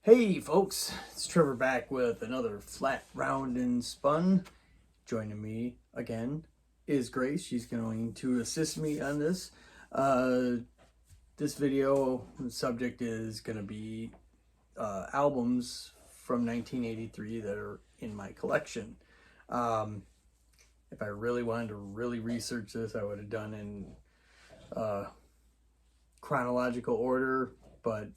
Hey folks, it's Trevor back with another Flat, Round, and Spun. Joining me again is Grace. She's going to assist me on this. This video subject is going to be albums from 1983 that are in my collection. If I really wanted to really research this, I would have done in chronological order, but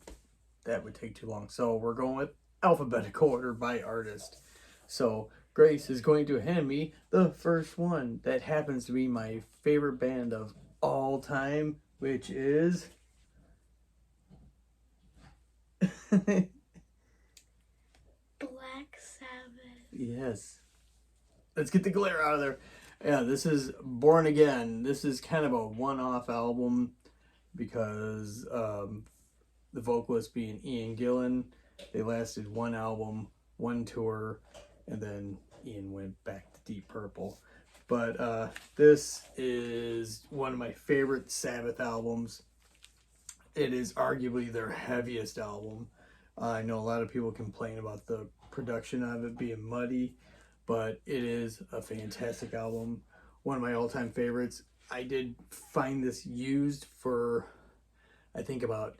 that would take too long. So we're going with alphabetical order by artist. So Grace is going to hand me the first one that happens to be my favorite band of all time, which is Black Sabbath. Yes. Let's get the glare out of there. Yeah, this is Born Again. This is kind of a one-off album because the vocalist being Ian Gillan. They lasted one album, one tour, and then Ian went back to Deep Purple. But this is one of my favorite Sabbath albums. It is arguably their heaviest album. I know a lot of people complain about the production of it being muddy, but it is a fantastic album. One of my all-time favorites. I did find this used for, I think, about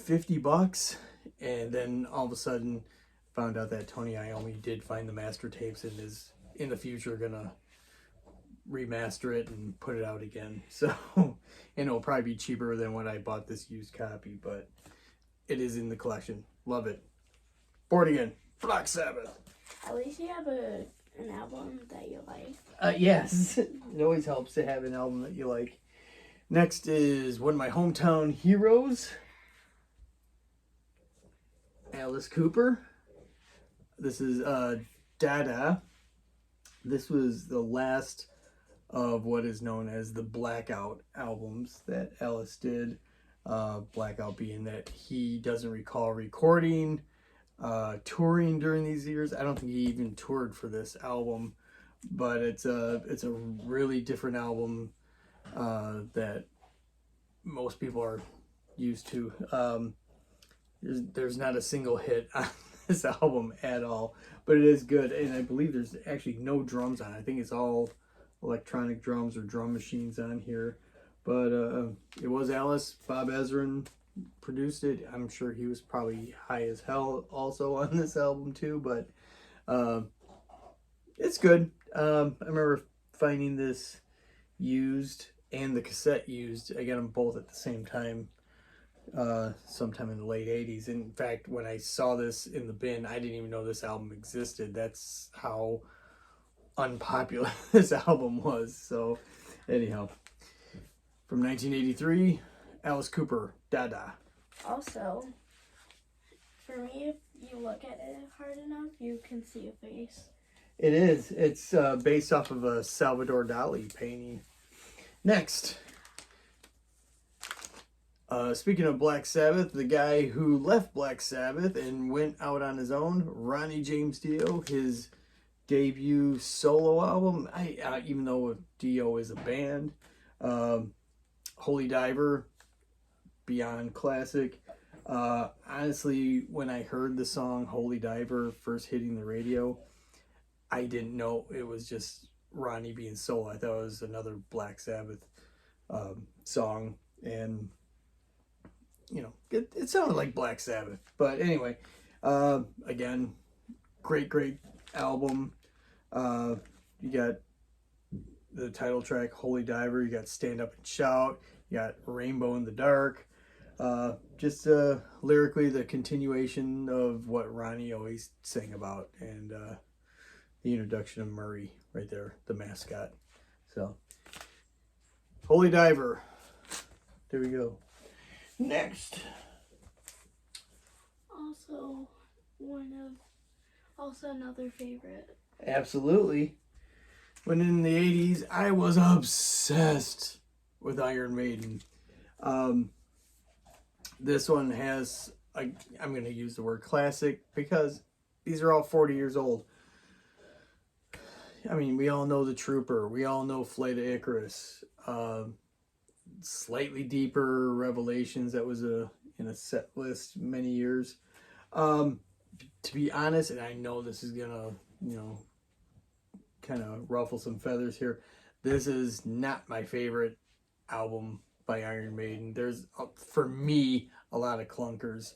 $50, and then all of a sudden found out that Tony Iommi did find the master tapes and is in the future gonna remaster it and put it out again. So, and it'll probably be cheaper than what I bought this used copy, but it is in the collection. Love it. Born Again, Black Sabbath. At least you have an album that you like. Yes, it always helps to have an album that you like. Next is one of my hometown heroes, Alice Cooper. This is Dada. This was the last of what is known as the Blackout albums that Alice did. Blackout being that he doesn't recall recording, touring during these years. I don't think he even toured for this album, but it's a really different album that most people are used to. There's not a single hit on this album at all, but it is good, and I believe there's actually no drums on it. I think it's all electronic drums or drum machines on here, but it was Alice. Bob Ezrin produced it. I'm sure he was probably high as hell also on this album too, but it's good. I remember finding this used and the cassette used. I got them both at the same time sometime in the late 80s. In fact, when I saw this in the bin, I didn't even know this album existed. That's how unpopular this album was. So anyhow, from 1983, Alice Cooper, Dada. Also, for me, if you look at it hard enough, you can see a face. It is. It's based off of a Salvador Dali painting. Next, speaking of Black Sabbath, the guy who left Black Sabbath and went out on his own, Ronnie James Dio, his debut solo album. Even though Dio is a band, Holy Diver, beyond classic. Honestly, when I heard the song Holy Diver first hitting the radio, I didn't know it was just Ronnie being solo. I thought it was another Black Sabbath song, and you know, it sounded like Black Sabbath. But anyway, again, great album. You got the title track, Holy Diver. You got Stand Up and Shout. You got Rainbow in the Dark. Just lyrically, the continuation of what Ronnie always sang about, and the introduction of Murray right there, the mascot. So, Holy Diver. There we go. Next. Also another favorite. Absolutely. When in the 80s, I was obsessed with Iron Maiden. This one has, I'm going to use the word classic because these are all 40 years old. I mean, we all know The Trooper. We all know Flight of Icarus. Slightly Deeper, Revelations. That was in a set list many years. To be honest, and I know this is gonna, kind of ruffle some feathers here. This is not my favorite album by Iron Maiden. There's, for me, a lot of clunkers.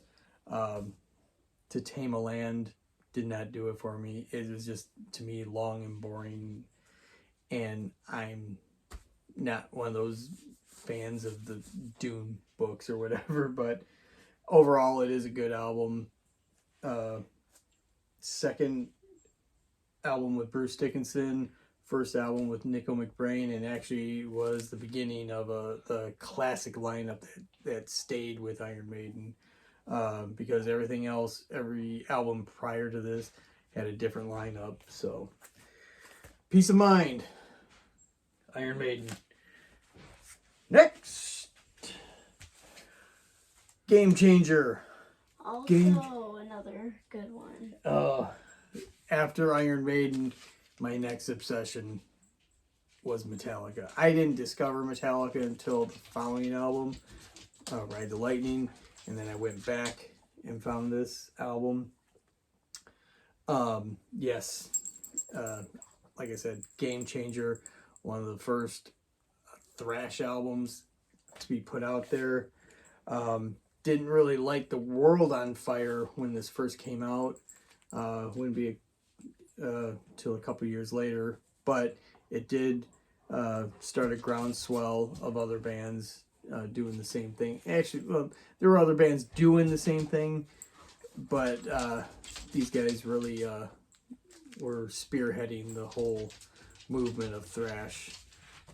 To Tame a Land did not do it for me. It was just, to me, long and boring. And I'm not one of those fans of the Dune books or whatever, but overall, it is a good album. Second album with Bruce Dickinson, first album with Nico McBrain, and actually was the beginning of the classic lineup that stayed with Iron Maiden, because every album prior to this had a different lineup. So, Peace of Mind, Iron Maiden. Next, Game Changer. Also, another good one. After Iron Maiden, my next obsession was Metallica. I didn't discover Metallica until the following album, Ride the Lightning, and then I went back and found this album. Yes, like I said, Game Changer, one of the first thrash albums to be put out there. Didn't really like the World on Fire when this first came out. Wouldn't be till a couple years later, but it did start a groundswell of other bands doing the same thing. Actually, well, there were other bands doing the same thing, but these guys really were spearheading the whole movement of thrash.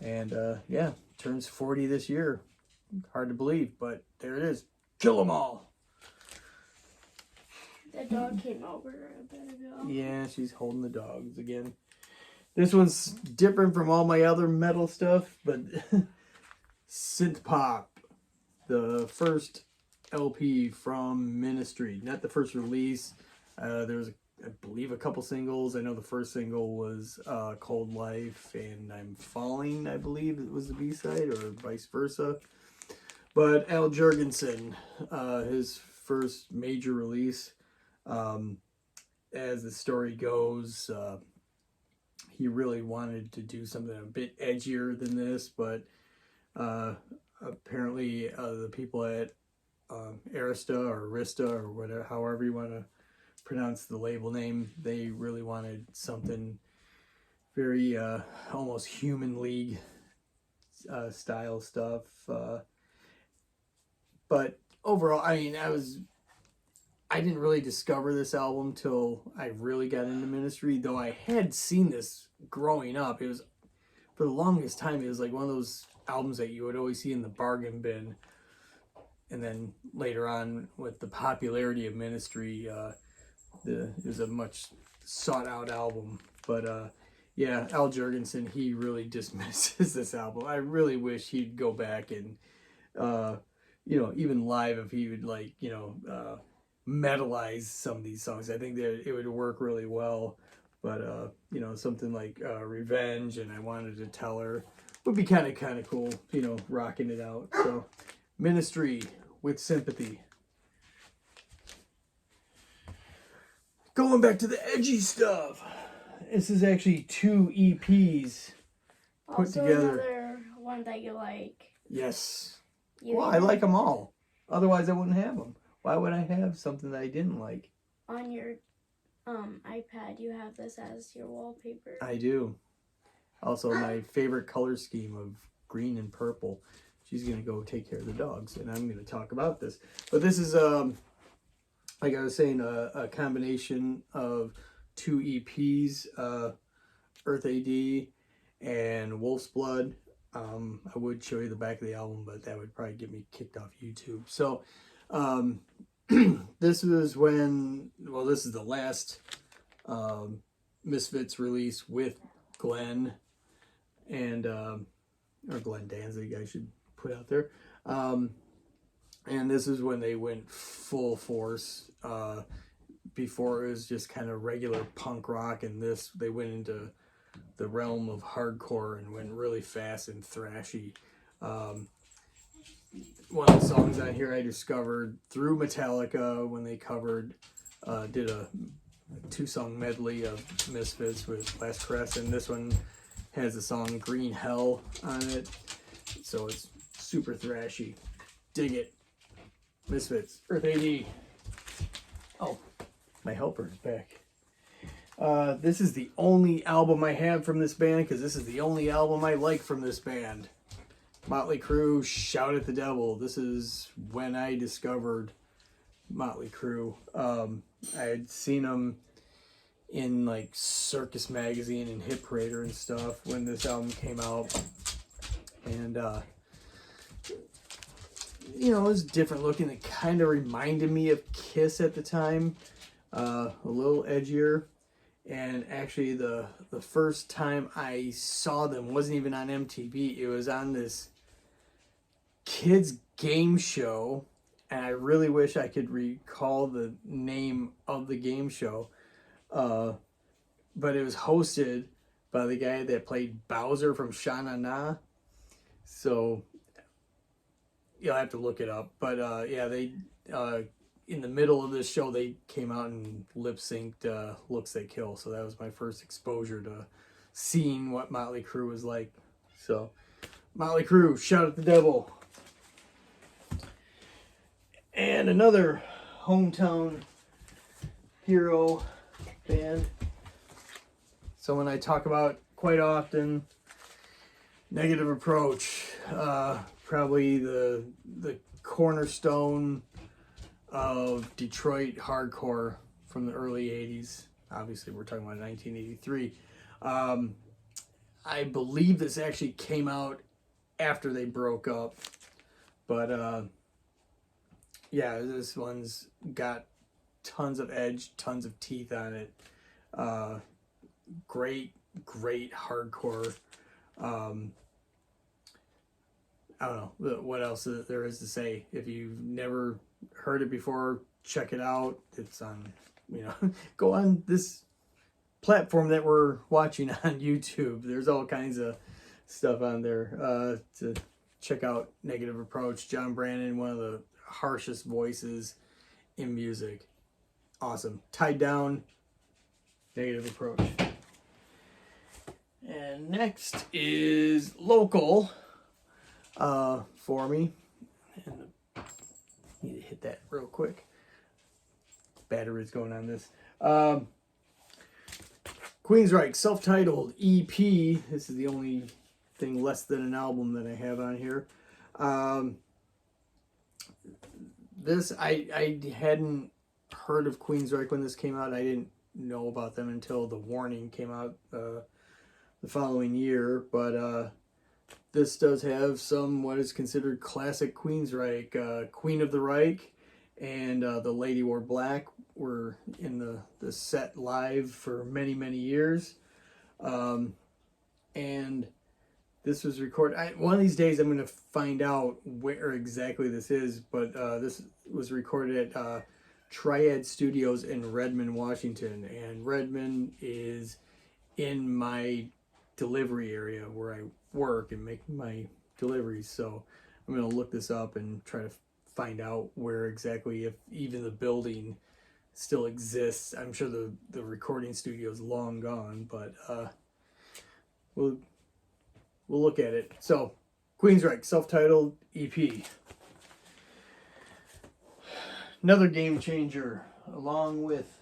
And yeah, turns 40 this year. Hard to believe, but there it is. Kill 'em all. The dog came over a bit ago. Yeah, she's holding the dogs again. This one's different from all my other metal stuff, but Synth Pop, the first LP from Ministry, not the first release. There was, I believe, a couple singles. I know the first single was Cold Life and I'm Falling, I believe it was the B-side, or vice versa. But Al Jurgensen, his first major release, as the story goes, he really wanted to do something a bit edgier than this, but apparently the people at Arista or whatever, however you want to pronounce the label name, they really wanted something very almost Human League style stuff. But overall, I mean, I didn't really discover this album till I really got into Ministry, though I had seen this growing up. It was, for the longest time, it was like one of those albums that you would always see in the bargain bin. And then later on, with the popularity of Ministry, it was a much sought out album. But yeah, Al Jurgensen, he really dismisses this album. I really wish he'd go back and, even live, if he would, like, metalize some of these songs. I think that it would work really well. But something like Revenge and I Wanted to Tell Her would be kind of cool, rocking it out. So Ministry with Sympathy. Going back to the edgy stuff. This is actually 2 EPs put also together. Another one that you like. Yes. Well, I like them all. Otherwise, I wouldn't have them. Why would I have something that I didn't like? On your iPad, you have this as your wallpaper. I do. Also, my favorite color scheme of green and purple. She's going to go take care of the dogs, and I'm going to talk about this. But this is, like I was saying, a combination of 2 EPs, Earth AD and Wolf's Blood. I would show you the back of the album, but that would probably get me kicked off YouTube. So, this was when, well, this is the last Misfits release with Glenn and, or Glenn Danzig, I should put out there. And this is when they went full force. Before it was just kind of regular punk rock, and they went into the realm of hardcore and went really fast and thrashy. one of the songs on here I discovered through Metallica when they did a 2-song medley of Misfits with Last Caress, and this one has the song Green Hell on it, so it's super thrashy. Dig it. Misfits, Earth AD. Oh, my helper is back. This is the only album I have from this band, because this is the only album I like from this band. Motley Crue, Shout at the Devil. This is when I discovered Motley Crue. I had seen them in like Circus Magazine and Hit Parader and stuff when this album came out. And, you know, it was different looking. It kind of reminded me of Kiss at the time. A little edgier. And actually the first time I saw them wasn't even on MTV. It was on this kids game show, and I really wish I could recall the name of the game show. But it was hosted by the guy that played Bowser from Sha Na Na. So you'll have to look it up. But yeah, they in the middle of this show, they came out and lip synced Looks They Kill. So that was my first exposure to seeing what Motley Crue was like. So Motley Crue, Shout at the Devil. And another hometown hero band. Someone I talk about quite often. Negative Approach. Probably the cornerstone of Detroit hardcore from the early 80s. Obviously, we're talking about 1983. I believe this actually came out after they broke up. But, yeah, this one's got tons of edge, tons of teeth on it. Great hardcore. I don't know what else there is to say. If you've never heard it before, check it out. It's on, go on this platform that we're watching on YouTube. There's all kinds of stuff on there to check out. Negative Approach. John Brannon, one of the harshest voices in music. Awesome. Tied Down, Negative Approach. And next is local for me. And need to hit that real quick. Battery's going on this. Queensryche, self-titled EP. This is the only thing less than an album that I have on here. This, I hadn't heard of Queensryche when this came out. I didn't know about them until The Warning came out the following year. But this does have some what is considered classic Queensryche. Queen of the Reich and The Lady Wore Black were in the set live for many, many years. And this was recorded. One of these days I'm going to find out where exactly this is, but this was recorded at Triad Studios in Redmond, Washington. And Redmond is in my delivery area where I work and make my deliveries. So I'm going to look this up and try to find out where exactly, if even the building still exists. I'm sure the recording studio is long gone, but we'll look at it. So, Queensryche, self-titled EP. Another game changer, along with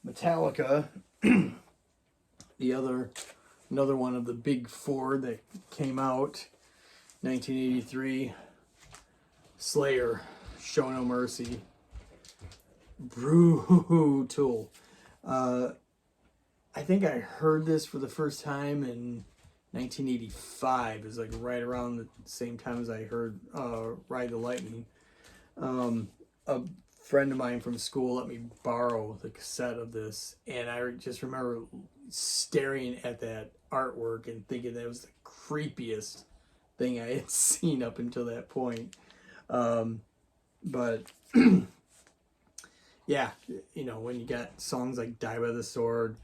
Metallica, another one of the big four that came out, 1983. Slayer, Show No Mercy. Brutal. I think I heard this for the first time in 1985. It was like right around the same time as I heard Ride the Lightning. A friend of mine from school let me borrow the cassette of this, and I just remember staring at that artwork and thinking that was the creepiest thing I had seen up until that point. But yeah, when you got songs like Die by the Sword,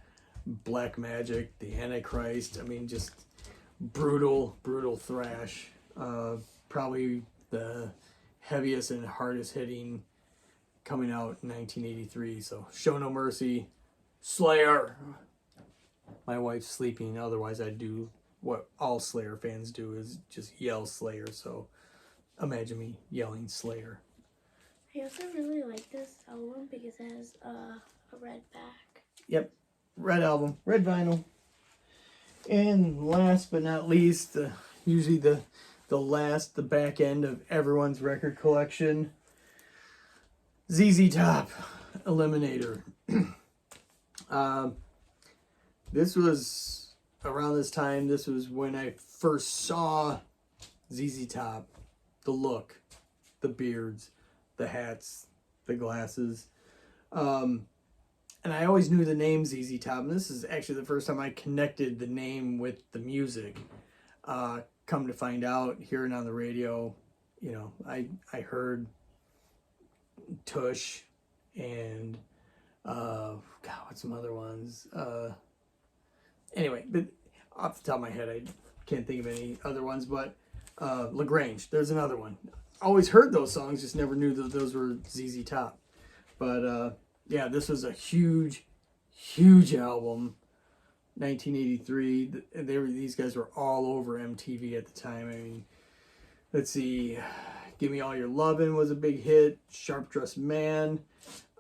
Black Magic, The Antichrist, I mean, just brutal thrash. Probably the heaviest and hardest hitting coming out in 1983. So Show No Mercy, Slayer. My wife's sleeping, otherwise I'd do what all Slayer fans do, is just yell Slayer. So imagine me yelling Slayer. I also really like this album because it has a red back. Yep, red album, red vinyl. And last but not least, usually the back end of everyone's record collection, ZZ Top, Eliminator. This was around this time. This was when I first saw ZZ Top. The look, the beards, the hats, the glasses. And I always knew the name ZZ Top. And this is actually the first time I connected the name with the music. Come to find out, hearing on the radio, you know, I heard Tush and God, what's some other ones? Anyway, but off the top of my head, I can't think of any other ones. But LaGrange, there's another one. Always heard those songs, just never knew that those were ZZ Top. But yeah, this was a huge album. 1983. These guys were all over MTV at the time. I mean, let's see, Give Me All Your Lovin' was a big hit. Sharp Dressed Man,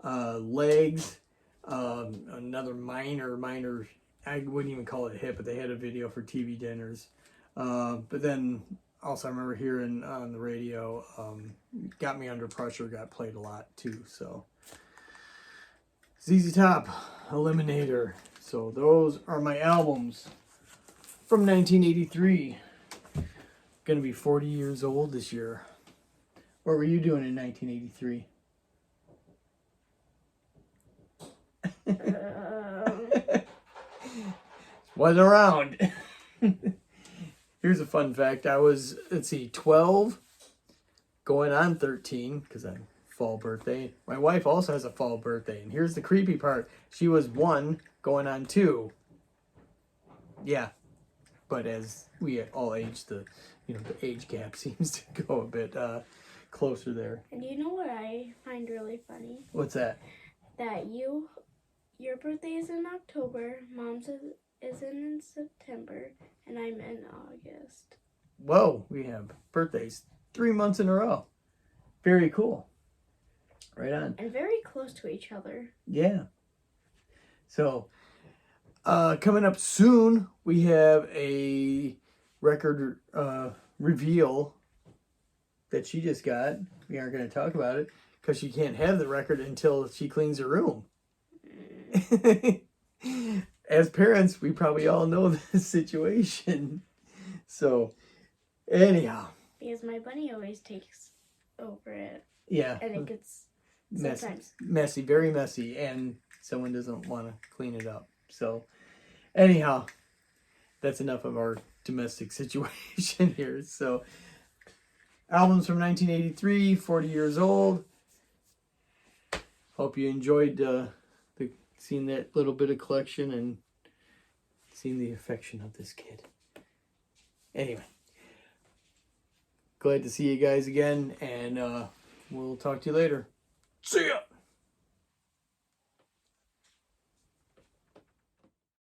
Legs, another minor. I wouldn't even call it a hit, but they had a video for TV dinners. But then also I remember hearing on the radio, Got Me Under Pressure got played a lot too. So ZZ Top, Eliminator. So those are my albums from 1983. Gonna be 40 years old this year. What were you doing in 1983? Wasn't around. Here's a fun fact. I was, 12, going on 13, because I'm fall birthday. My wife also has a fall birthday. And here's the creepy part. She was 1, going on 2. Yeah. But as we all age, the age gap seems to go a bit closer there. And you know what I find really funny? What's that? That your birthday is in October, Mom's is in September, and I'm in August. Whoa, we have birthdays 3 months in a row. Very cool. Right on. And very close to each other. Yeah. So, coming up soon, we have a record reveal that she just got. We aren't going to talk about it because she can't have the record until she cleans her room. As parents, we probably all know this situation. So, anyhow. Because my bunny always takes over it. Yeah. And it gets messy, very messy, and someone doesn't want to clean it up. So, anyhow, that's enough of our domestic situation here. So, albums from 1983, 40 years old. Hope you enjoyed seeing that little bit of collection and seeing the affection of this kid. Anyway, glad to see you guys again, and we'll talk to you later. See ya!